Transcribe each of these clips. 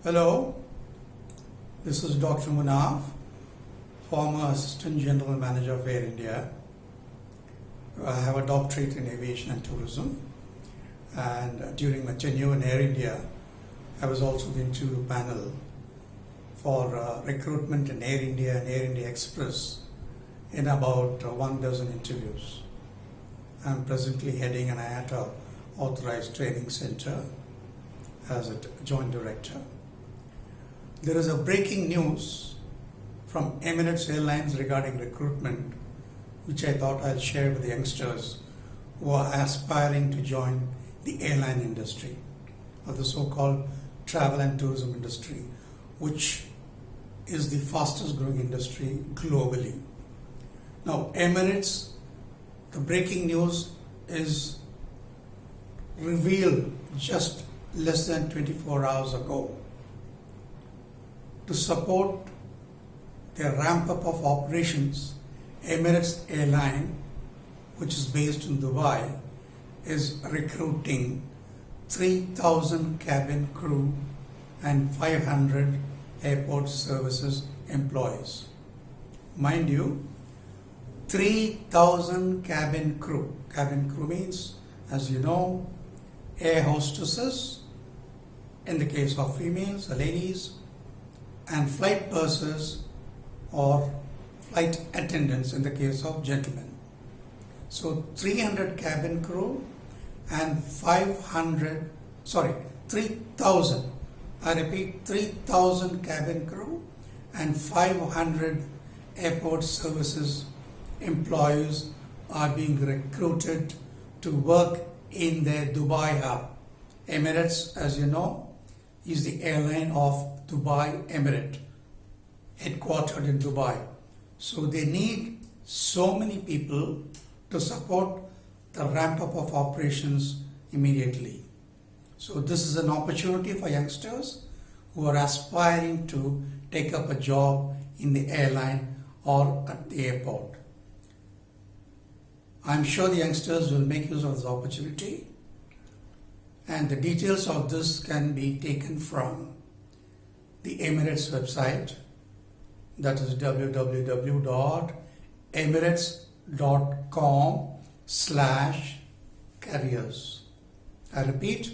Hello, this is Dr. Munaf, former Assistant General Manager of Air India. I have a doctorate in aviation and tourism, and during my tenure in Air India, I was also into a panel for recruitment in Air India and Air India Express in about 1 dozen interviews. I'm presently heading an IATA authorized training center as a joint director. There is a breaking news from Emirates Airlines regarding recruitment, which I thought I'll share with the youngsters who are aspiring to join the airline industry, or the so-called travel and tourism industry, which is the fastest growing industry globally. Now, Emirates, the breaking news is revealed just less than 24 hours ago. To support their ramp up of operations, Emirates Airline, which is based in Dubai, is recruiting 3,000 cabin crew and 500 airport services employees. Mind you, 3,000 cabin crew. Cabin crew means, as you know, air hostesses, in the case of females, the ladies, and flight pursers or flight attendants in the case of gentlemen. So 300 cabin crew and 3,000. I repeat, 3,000 cabin crew and 500 airport services employees are being recruited to work in their Dubai hub. Emirates, as you know, is the airline of Dubai Emirate, headquartered in Dubai. So they need so many people to support the ramp up of operations immediately. So this is an opportunity for youngsters who are aspiring to take up a job in the airline or at the airport. I'm sure the youngsters will make use of this opportunity, and the details of this can be taken from the Emirates website, that is www.emirates.com/careers. I repeat,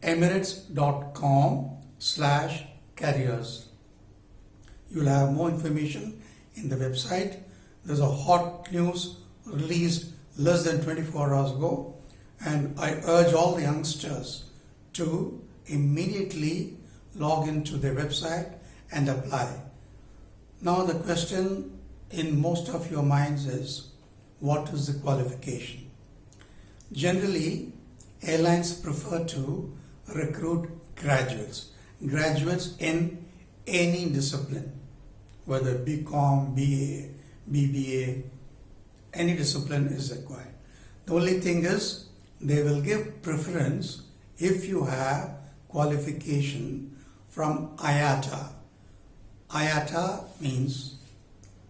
emirates.com/careers. You'll have more information in the website. There's a hot news released less than 24 hours ago, and I urge all the youngsters to immediately log into their website and apply. Now the question in most of your minds is, what is the qualification? Generally, airlines prefer to recruit graduates in any discipline, whether BCom, BA, BBA, any discipline is required. The only thing is, they will give preference if you have qualification from IATA. IATA means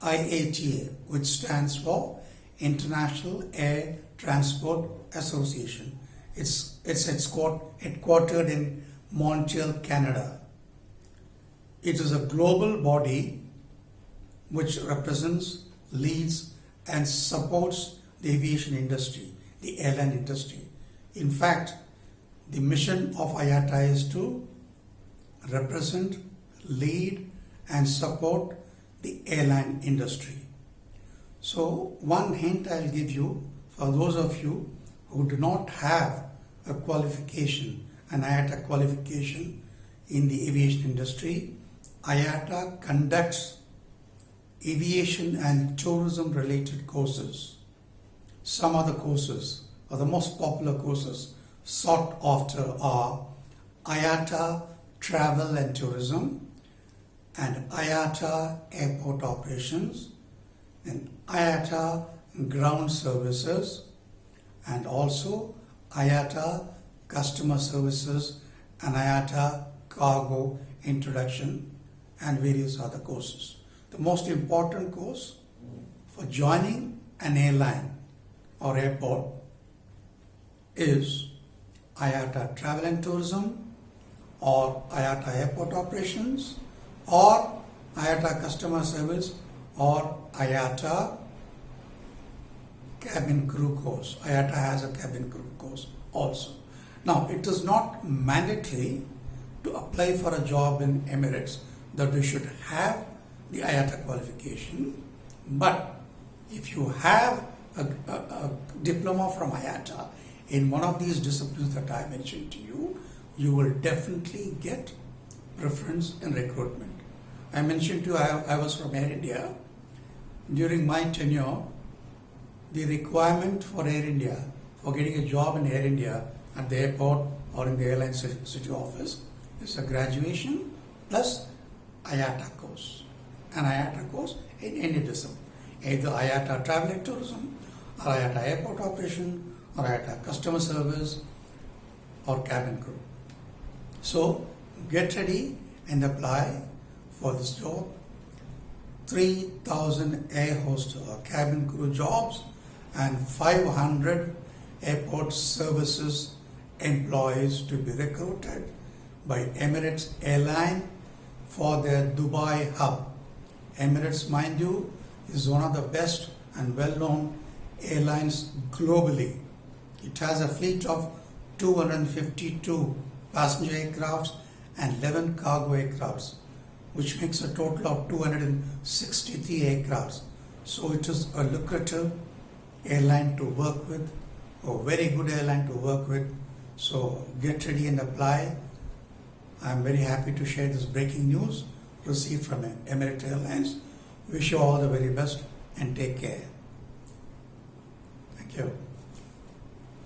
IATA, which stands for International Air Transport Association. It's headquartered in Montreal, Canada. It is a global body which represents, leads, and supports the aviation industry, the airline industry. In fact, the mission of IATA is to represent, lead, and support the airline industry. So one hint I'll give you, for those of you who do not have a qualification, an IATA qualification in the aviation industry, IATA conducts aviation and tourism related courses. Some other courses, or the most popular courses sought after, are IATA Travel and Tourism, and IATA Airport Operations, and IATA Ground Services, and also IATA Customer Services and IATA Cargo Introduction, and various other courses. The most important course for joining an airline or airport is IATA Travel and Tourism or IATA airport operations, or IATA customer service, or IATA cabin crew course. IATA has a cabin crew course also. Now, it is not mandatory to apply for a job in Emirates that you should have the IATA qualification, but if you have a diploma from IATA in one of these disciplines that I mentioned to you, you will definitely get preference in recruitment. I mentioned to you I was from Air India. During my tenure, the requirement for Air India, for getting a job in Air India at the airport or in the airline city office, is a graduation plus IATA course. An IATA course in any discipline, either IATA travel and tourism, or IATA airport operation, or IATA customer service, or cabin crew. So get ready and apply for this job. 3,000 air host or cabin crew jobs and 500 airport services employees to be recruited by Emirates Airline for their Dubai hub. Emirates, mind you, is one of the best and well-known airlines globally. It has a fleet of 252 passenger aircrafts and 11 cargo aircrafts, which makes a total of 263 aircrafts. So it is a lucrative airline to work with, a very good airline to work with. So get ready and apply. I'm very happy to share this breaking news received from Emirates Airlines. Wish you all the very best and take care. Thank you.